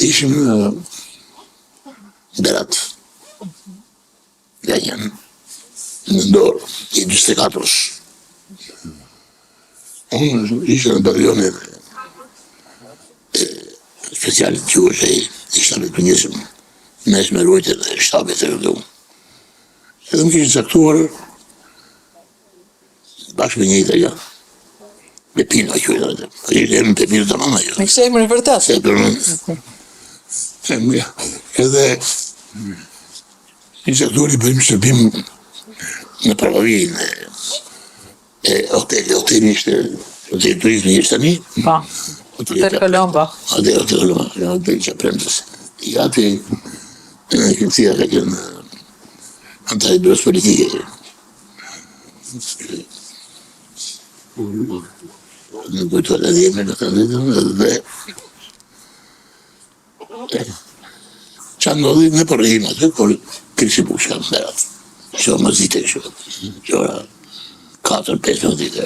ishim në Berat. Ja janë në dorë, i 24-ës. Unë ishte në batalionin specialit qurë i shtabit për njësëm, me shmerujtën dhe shtabit të rëndu. Edhe më kishë caktuar bashkë me një italian. Pepino, qëjtë. Kështë e më Pepino të mama, jo. Me kështë e më në vërtet? Se për më... Edhe... Një caktuar i bëjmë shërbim në Pravavin e hoteli ishte, hoteli turizmi ishte tani. Pa, Hotel Colombo. Hotel Colombo, hotel që premtës. I ati, në këtësia ka kënë antaj bërës politike. Në kujtuar e dhjeme në të dhjetën dhe që ndodhi në përrejim atë, por kërësi bushka në berat. Që më zite që ora 4-5 në dite.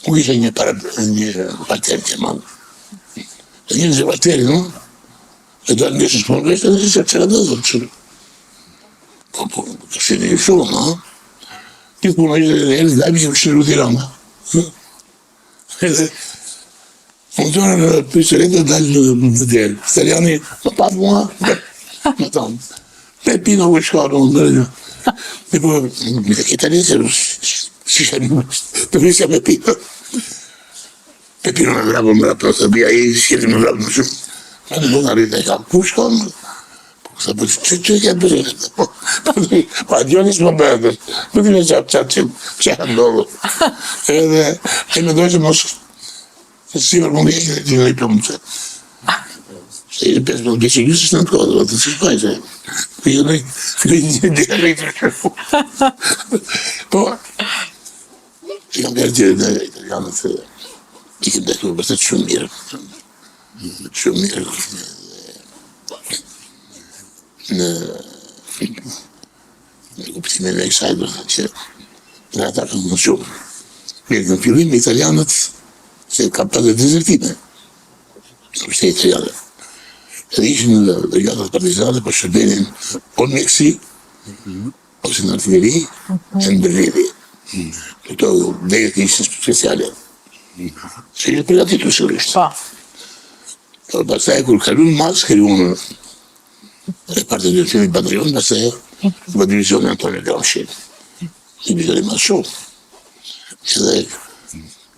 Ku ishe një parteri të manë. E një në parteri, no? E do në njështë shponë vështë, edhe që ka dozë. Po, kështë një shumë, no? Këtë punë ishte e në dajmë që më shërru Tirana. Edhe, funcionën në pysëretë dhe dalë në delë. Italiani, më patë mua, më tamë. Pepino ku shkarë në ndërë. Dhe po, italiani se të visja Pepino. Pepino me vrapë më vrapë, të bia i shkjeti më vrapë më shumë. Në në bënë arritë e ka, ku shkonë? Sa për që ke bërë? Pa Dionis më bërë, më të në qatë që e ndodhë. Edhe, e me dojë që mos, si për mundi e që në i pëmë që. Se i pesë për që gjusës në të kodë, të që shpaj që. Për ju në një rejtë shumë. Po, i kam bërë tjere në italianët, i kam dhe të bërë shumë mirë. Shumë mirë. Në kuptimin e kësaj do të që në ata kanë më shumë. Mirë, në fillim me italianët se ka pasur dezertime. Kështë e italianët. Edhe ishin në brigadat partizane për shërbenin o në Meksik, ose në artilleri, e në Berlini. Këto dhejët ishën speciale. Se ishën përgatitur sigurisht. Pastaj kur kalun mas, kalun parte del film Batrion, pastaj në divizionin Antonio Gramsci. Divizionin mas shumë. Edhe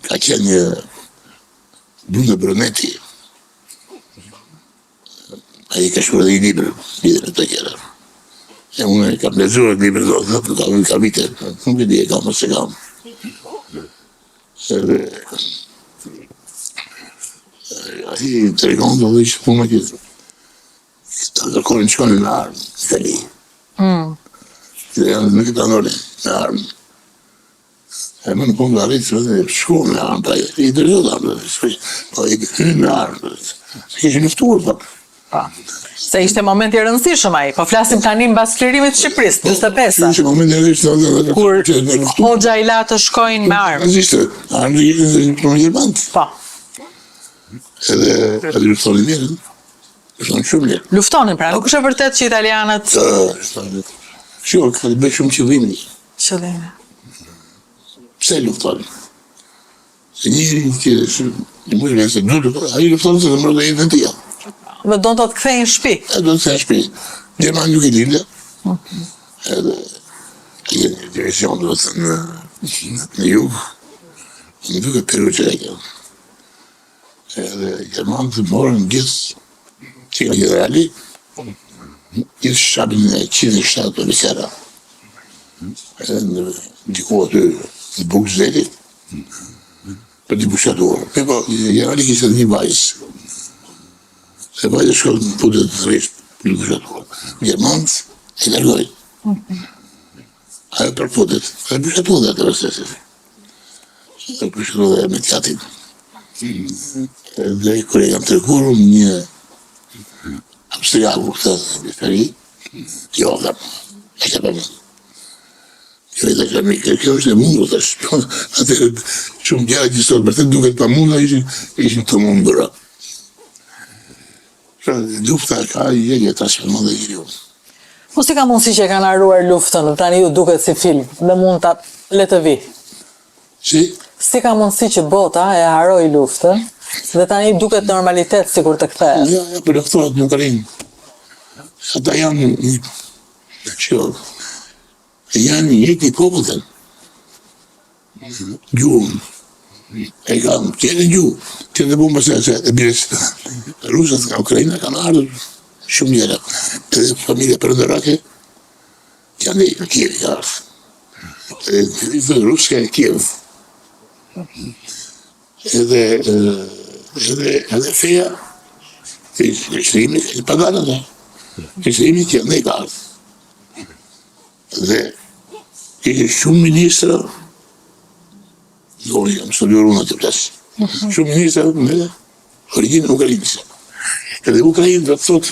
ka qenë Bruno Brunetti. A i ka shkruar dhe i libër të tjera. E unë kam lezuar libër do të ka vite, nuk e di e kam ose kam. Ati të regonë do dhe ishë punë me gjithë. Ta kërkonin që shkonin në armë, në Itali. Dhe janë në këtë anore, në armë. E më në punë dhe arritë, shkonin në armë, i dërgjot armë, i kënin në armë. Se ishë nëftuar, pa. Se ishte moment i rëndësishëm ai, po flasim tani mbas klerimit të Shqipërisë, 45-a. Ishte moment i rëndësishëm. Kur Hoxha i la të shkojnë me armë. Ishte, armë ishte në Gjermanët. Po. Edhe atë luftonin mirë, luftonin shumë mirë. Luftonin, pra, nuk është e vërtet që italianët... Shumë, ka të bëjë shumë qëllimi. Qëllimi. Pse luftonin? Se njëri që një mujë me se a i luftonin se të mërë dhe i në tia. Dhe do të kthejnë shpi. Do të kthejnë shpi. Gjermani nuk i lindë. Edhe i një division do të në jugë. Në duke Peru që e kjo. Edhe Gjermanë të morën gjithë që ka generali, gjithë shabin e 107 policera. Edhe në diko aty në Bukzelit, për t'i pushatur. Po, generali kishte një vajzë. Se vajzë shkollë në putet të rrishtë, për t'i pushatur. Gjermanët e largojnë. Ajo për putet, e pushatur dhe atë rëstesit. E pushatur dhe me tjatin. Dhe kër e kam të rekurë një Austriaku këtë bistari, jo, dhe e që përmë. Jo, dhe që kjo është e mundur, dhe atë shumë gjera që sot, për të duket pa munda, ishin të mundura. Lufta ka gjegje tashmë më dhe njeriu. Po si ka mundësi që e kanë haruar luftën, dhe tani ju duket si film, dhe mund ta le të vi. Si ka mundësi që bota e haroi luftën, dhe tani duket normalitet sikur të kthehet? Ja, për luftohet në Ukrainë. Ata janë një popullën. Gjuhën. E kam tjetë gjuhë. Tjetë dhe bumë se e bires. Rusët nga Ukrajina kanë ardhur shumë njëra. Edhe familja përëndërake janë në Kiev ka ardhur. Edhe Ruska e Kiev. Edhe feja krishterimi e pagana dhe. Krishterimi që janë ka ardhur. Dhe ishte shumë ministra, do jam studiuar unë atë plas. Shumë ministra me origjinë ukrainase. Edhe Ukrainë do të thotë,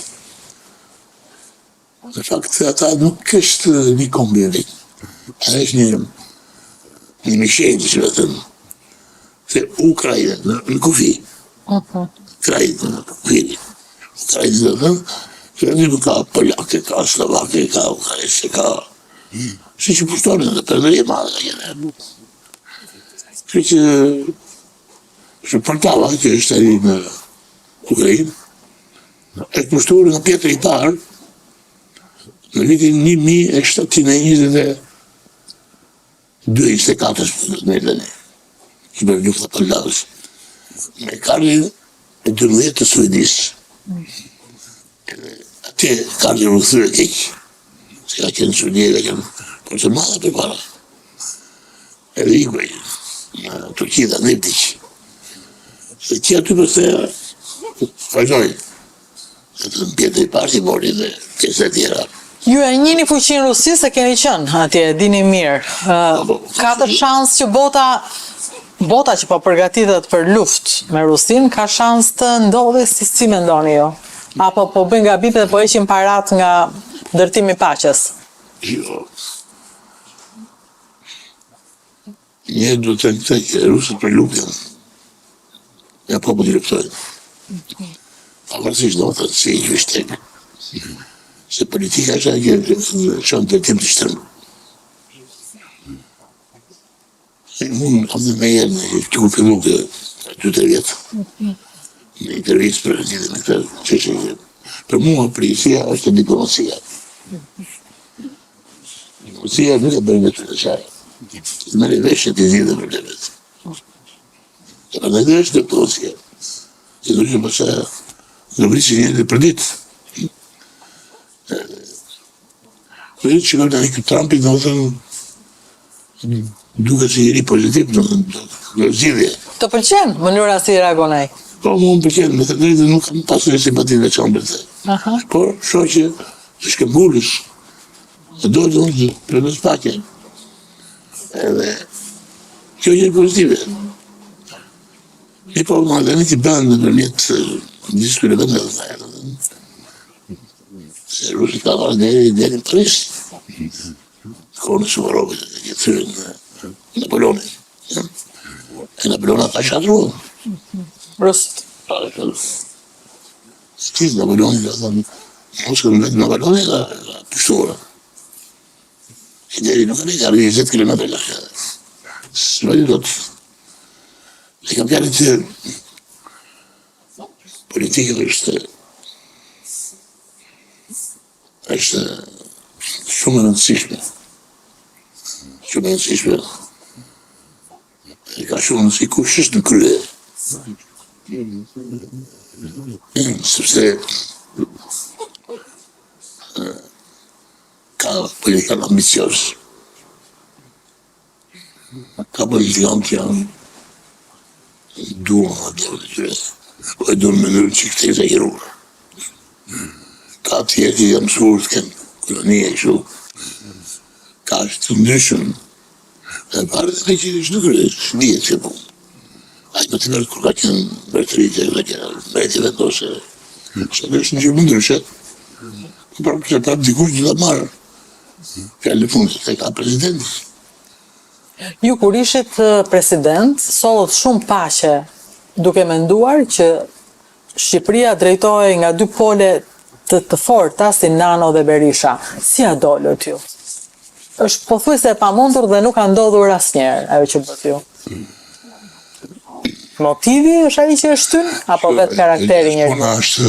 në fakt ata nuk është një kombinat. Ai është një mishëri që vetëm se Ukraina në kufi. Ukraina në kufi. Ukraina do të ka polakë, ka slovakë, ka ukrainë, ka si që pushtonin dhe përndërje madhe ka jene. Kërë që përtava që është ari në Ukrainë, është pushtuar nga Pjetri i parë në vitin 1722-24 në Elene, që bërë lufta për lavës, me kardin e 12 të Suedisë. Atje kardin u thyrë keqë, se ka qenë Suedje, ka qenë por që madhe për para. Edhe i kuaj, në Turqia dhe Neptic. Dhe që aty përse vazhdoj. Në Pjetri i parë që mori dhe pjesë e tjera. Ju e njini fuqinë Rusisë se keni qenë atje, dini mirë. Ka të shansë që bota që po përgatitet për luftë me Rusinë, ka shansë të ndodhe si mendoni jo? Apo po bëjnë gabime dhe po heqin parat nga ndërtimi paqes? Jo. Një do të të që rusët për luftën, ja populli luftojnë. Pavarësisht do të si i qështek. Se politika është që qënë të tim të shtërmë. Unë kam dhe me jenë që ku fillu këtë 2-3 vjetë. Në intervjistë për rëzidhe me këtë që për mua policia është diplomacia. Diplomacia nuk e bërë në të të qajë. Të mërë i veshë të zhjithë problemet. Të për në dhe është diplomacia. Që nuk që përsa në vrisë një dhe për ditë. Kërë që kërë në një këtë Trumpit në thënë duke si njëri pozitiv në zhjithje. Të pëlqen mënyra si reagonaj? Po, mu më pëlqen, me të drejtë nuk kam pasur e simpatin dhe qanë për të. Por, shoh që të shkëmbullës, të dojë të unë për në spake. Edhe, kjo një pozitive. Po, më dhe një të bëndë në përmjet njësë kërë bëndë dhe thajë. Se Rusit ka marrë deri në Paris. Kohë në Suvarovit, që të thyrë në Napoleonin. E Napoleona ka shatruar. Rusët. Stis Napoleonin ka thënë, mos kërë në vetë Napoleonin ka pushtuar. Që deri nuk ka 20 km lakë. Së vëjë do të... E kam pjarit që politikën është shumë e rëndësishme. Shumë e rëndësishme. E ka shumë rëndësi kush është në krye. Sepse ka politikan ambicios. Ka politikan që janë duan atje të tyre. Po e duan mënyrë që këtë exagerur. Ka tjerë që janë mësuar të kenë kolonie kështu. Ka është të ndryshëm. Dhe parë dhe që është nuk është dihet që punë. Ajë më të nërë kur ka qenë mërëtëritë dhe kena mërëti vendose. Se dhe është në gjë më ndryshe. Por që ta dikush që ta marë. Fjallë fundit e ka presidenti. Ju kur ishit president, sollët shumë paqe duke menduar që Shqipëria drejtohej nga dy pole të forta si Nano dhe Berisha. Si a dolët ju? Është pothuajse e pamundur dhe nuk ka ndodhur asnjëherë ajo që bët ju. Motivi është ai që është shtyn apo vetë karakteri njeriu? Puna është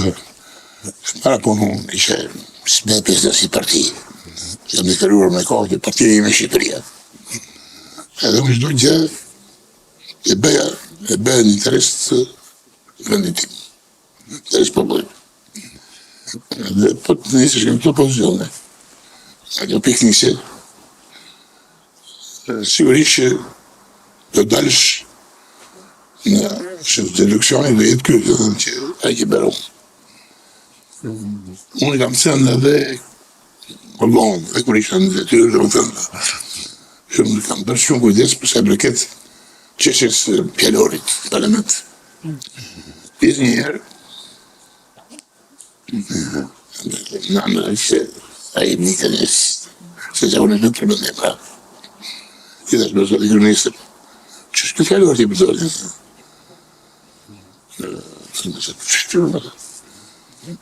para punë ishte me pjesë si parti. Jam i kërruar me kohë që partia ime Shqipëria. Edhe unë çdo gjë e bëja në interes të vendit tim. Interes popullit. Dhe po të nisësh në këto pozicione. Ajo piknisje. Sigurisht që do dalësh në elekcioni dhe jetë kjo që ai që bëron. Unë kam thënë edhe Kollon, dhe kur isha në detyrë dhe më thënë, shumë kam bërë shumë kujdes për sa përket çështjes pjalorit në parlament. Pjesë një herë, në anë që ai më kanë se që unë nuk përmendem pra. I dash me zotë i kërënisër, që është këtë fjallor t'i përdojnë?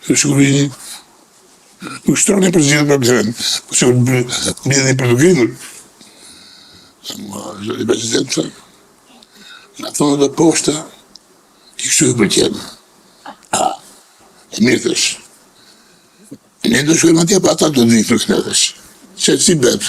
Sigurisht, nuk shtroni për zhjithë problemen, po që bidhe për të grindur. Zotë i president, në thonë dhe poshta, i kështu e përqenë. E mirë tësh. Ne do shkojmë atje, pa ata do të dhikë në kënedhesh. Që si bebë.